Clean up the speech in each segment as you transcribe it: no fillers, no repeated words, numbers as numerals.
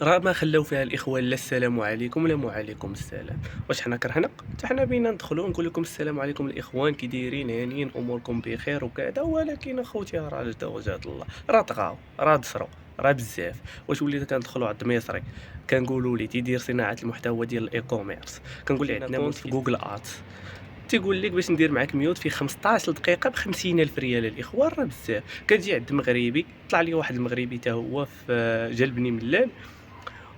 راه ما خلاو فيها الاخوان لا السلام عليكم ولا وعليكم السلام. واش حنا كرهنا حتى حنا بينا ندخلوا نقول لكم السلام عليكم الاخوان كي دايرين هانيين اموركم بخير وكذا، ولكن اخوتي راه جدا وجهة الله راه طغاو راه دسروا راه بزاف. واش ولينا كندخلوا عند مصري كنقولوا ليه تيدير صناعه المحتوى ديال الاي كوميرس، كنقول ليه عندنا كونت في جوجل ادز، تيقول لك باش ندير معاك ميوت في 15 دقيقه ب 50,000 ريال. الاخوان راه بزاف. كتجي عند مغربي طلع لي واحد المغربي حتى هو في جلبني ملال،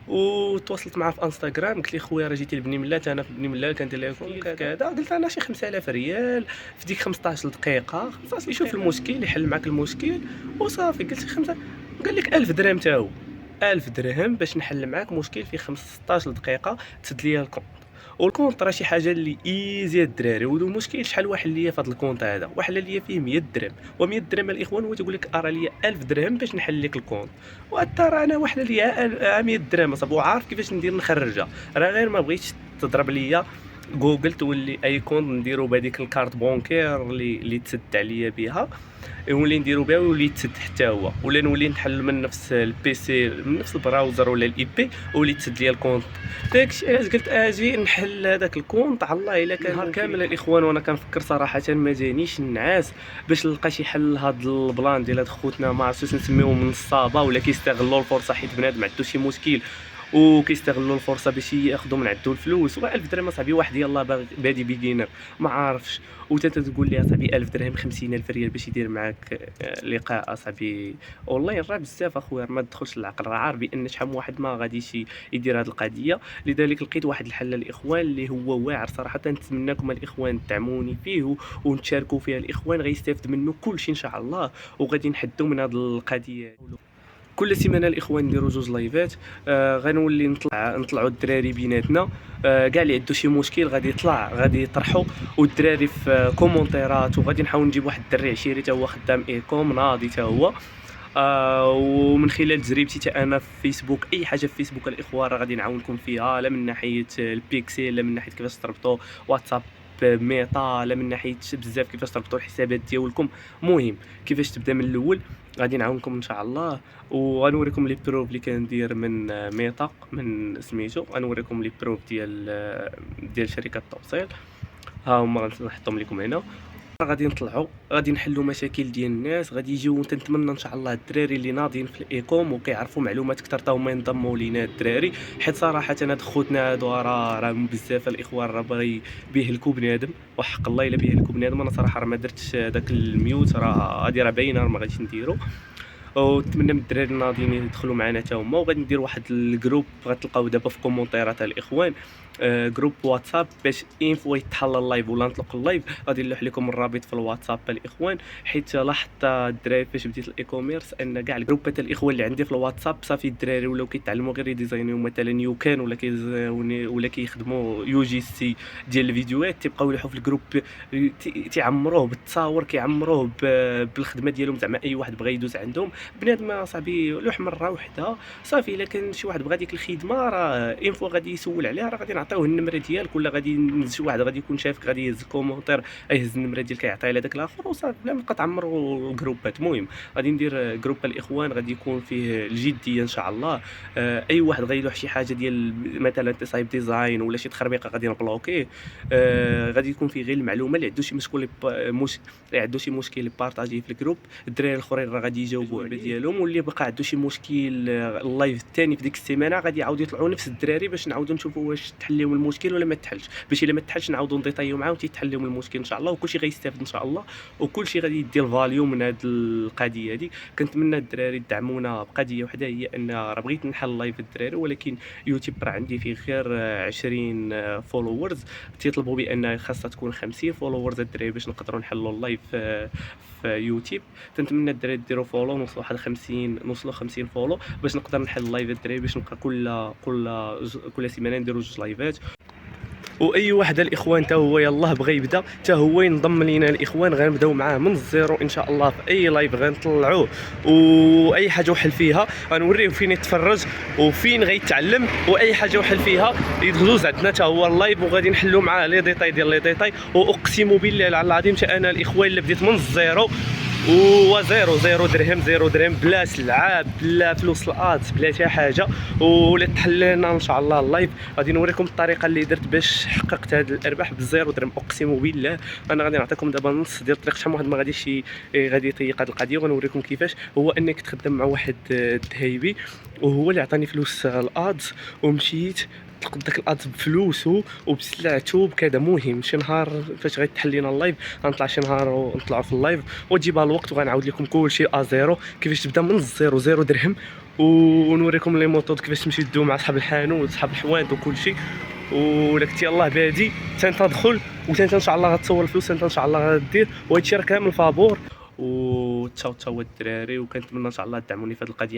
وتواصلت معاه في انستغرام قلت لي خويا راه جيتي لبني ملات، انا في بني ملال كندير لكم كذا، قلت انا شي 5000 ريال في ديك 15 دقيقه، خلاص يشوف المشكل يحل معك المشكل وصافي. قلت لي خمسة، قال لك 1000 درهم تا هو 1000 درهم باش نحل معاك مشكل في 15 دقيقه، تسد لي الكونت. والكونت راه شي حاجه اللي ايزي الدراري، والمشكل شحال واحد ليا في هذا الكونت هذا، واحد ليا فيه 100 درهم، و100 درهم الاخوان هو تيقول لك ارى ليا 1000 درهم باش نحل لك الكونت. وترى انا واحد ليا 100 درهم صاحبي وعارف كيفاش ندير نخرجها، راه غير ما بغيتش تضرب ليا جوجل تولي اي كونت نديرو بهذيك الكارت بونكير اللي تسد عليا بها، يولي نديرو بها ويولي يتسد حتى هو، ولا نولي نحل من نفس البيسي من نفس البراوزر ولا الاي بي ولي تسد ليا الكونت. داكشي علاش قلت اجي نحل هذاك الكونت. على الله الا كان نهار كامل الاخوان وانا كنفكر صراحه ما جانيش النعاس باش نلقى شي حل لهاد البلان ديال هاد خوتنا، ما عرفتش نسميوهم من الصابه ولا كيستغلوا الفرصه حيت بنادم عندو شي مشكل وكيستغلوا الفرصه باش ياخذوا من عندو الفلوس. و 1000 درهم اصاحبي واحد يلاه بادي بيجينر ما عارفش، وانت تقول لي اصاحبي 1000 درهم 50,000 ريال باش يدير معاك لقاء اصاحبي اونلاين، راه بزاف اخويا ما تدخلش العقل. راه عارف بان شحال من واحد ما غاديش يدير هذه القضيه، لذلك لقيت واحد الحل الاخوان اللي هو واعر صراحه. نتمنىكم الاخوان تدعموني فيه ونتشاركوا فيها، الاخوان غيستافد منه كل شيء ان شاء الله، وغادي نحدوا من هذه القضيه. كل سيمانه الاخوان نديروا جوج لايفات، غنولي نطلعوا الدراري بيناتنا، كاع اللي عنده شي مشكل غادي يطلع غادي يطرحوا، والدراري في كومونتيرات، وغادي نحاول نجيب واحد الدري عشيري حتى هو خدام ايكوم ناضي حتى هو. ومن خلال تجربتي حتى انا في فيسبوك، اي حاجه في فيسبوك الاخوان راه غادي نعاونكم فيها، لا من ناحيه البيكسل، لا من ناحيه كيفاش تربطوا واتساب ميتا، لا من ناحيه بزاف كيفاش تربطوا الحسابات ديالكم. مهم كيفاش تبدا من الاول، غادي نعاونكم ان شاء الله. وغنوريكم لي بروف اللي كندير من ميتا من سميتو، غنوريكم لي بروف ديال شركه التوصيل، ها هما غنحطهم لكم هنا. غادي نطلعوا غادي نحلوا مشاكل ديال الناس، غادي يجيو. تنتمنى ان شاء الله الدراري اللي ناضيين في الايكوم وكيعرفوا معلومات اكثر حتى هما ينضموا لينا الدراري، حيت صراحه هاد خوتنا هادو راه بزاف الاخوان راه باغي بيهلكوا بنادم، وحق الله الا بيهلكوا بنادم. انا صراحه راه ما درتش داك الميوت، راه هادي راه باينه راه ما غاديش نديرو. ونتمنى من الدراري الناضيين يدخلوا معنا حتى هما. وغادي ندير واحد الجروب غتلقاو دابا في كومونتيرات الاخوان، جروب واتساب، باش انفو يتحل اللايف ولا نطلق اللايف غادي نلوح لكم الرابط في الواتساب الاخوان. حيت لاحظت الدراري فاش بديت الاي كوميرس ان كاع الجروبات الاخوان اللي عندي في الواتساب صافي الدراري ولاو كيتعلموا غير يديزاينيو مثلا يوكان ولا كيخدموا يو جي سي ديال الفيديوهات، تيبقاو يلوحوا في الجروب تيعمروه بالتصاور، كيعمروه بالخدمه ديالهم. زعما اي واحد بغى يدوز عندهم بنادم صاحبي لوح مره وحده صافي. الا كان شي واحد بغى ديك الخدمه راه انفو غادي يسول عليها، راه غادي نعطيوه النمره ديالك، ولا غادي ينزل شي واحد غادي يكون شافك غادي يهز الكومونتير يهز النمره ديالك يعطيها لهذاك الاخر وصافي، بلا ما تبقى تعمروا الجروبات. المهم غادي ندير جروب الاخوان غادي يكون فيه الجديه ان شاء الله. اي واحد غيلوح شي حاجه ديال مثلا تصايب ديزاين ولا شي تخربيقه غادي نبلوكيه. غادي يكون فيه غير المعلومه اللي عنده شي مشكل اللي عنده شي مشكل يبارطاجيه في الجروب، الدراري الاخرين راه غادي يجاوبوا عليه ديالهم. واللي بقى عنده شي مشكل اللايف الثاني في ديك السيمانه غادي يعاودوا يطلعوا نفس الدراري باش نعاودوا نشوفوا واش تحل لهم المشكل ولا ما تحلش، باش الا ما تحلش نعاودوا نديطايو معاهم تيتحل لهم المشكل ان شاء الله، وكلشي غيستافد ان شاء الله، وكلشي غادي يدي الفاليو من هذه القضيه هذه. كنتمنى الدراري يدعمونا بقضيه وحده، هي ان راه بغيت نحل لايف الدراري ولكن يوتيوب راه عندي فيه غير 20 فولورز، تيطلبوا بان خاصها تكون 50 فولورز الدراري باش نقدروا نحلوا اللايف في يوتيوب. تنتمنى الدراري ديروا فولو، نوصلوا واحد 50 نوصلوا 50 فولو باش نقدر نحل لايف الدراري، باش نبقى كل سيمانه نديروا جوج لايفات. واي واحد الاخوان حتى هو يلاه بغى يبدا حتى هو ينضم لينا الاخوان، غنبداو معاه من الزيرو ان شاء الله. في اي لايف غنطلعوه واي حاجه وحل فيها غنوريه فين يتفرج وفين غيتعلم، واي حاجه وحل فيها يدوز عندنا حتى هو اللايف وغادي نحلوا معاه لي ديتاي ديال لي ديتاي. واقسم بالله العظيم حتى انا الاخوان اللي بديت من الزيرو زيرو درهم، زيرو درهم، بلا سلعه، بلا فلوس الادز، بلا حتى حاجه. ولا تحللنا ان شاء الله اللايف غادي نوريكم الطريقه اللي درت باش حققت هذا الارباح بالزيرو درهم. اقسم بالله انا غادي نعطيكم دابا نص ديال الطريق، شحال من واحد ما غاديش غادي يطيق هذه القضيه، وغنوريكم كيفاش. هو انك تخدم مع واحد الدهيبي وهو اللي عطاني فلوس الادز، ومشيت تلقط داك الادز بفلوسو وبسلعتو بكذا. مهم شي نهار فاش غيتحل لينا اللايف غنطلع شي نهار ونطلعوا في اللايف وتجيبها الوقت، وغنعاود لكم كلشي ازيرو كيفاش تبدا من الزيرو، زيرو درهم، ونوريكم لي ميثود كيفاش تمشي تدوي مع صاحب الحانوت صاحب الحوانت وكلشي. ولك تي الله بادي تندخل وانت ان شاء الله غتصور الفلوس، انت ان شاء الله غدير. وهادشي راه كامل فابور. وتشاو الدراري، وكنتمنى ان شاء الله تدعموني في هذه القضيه.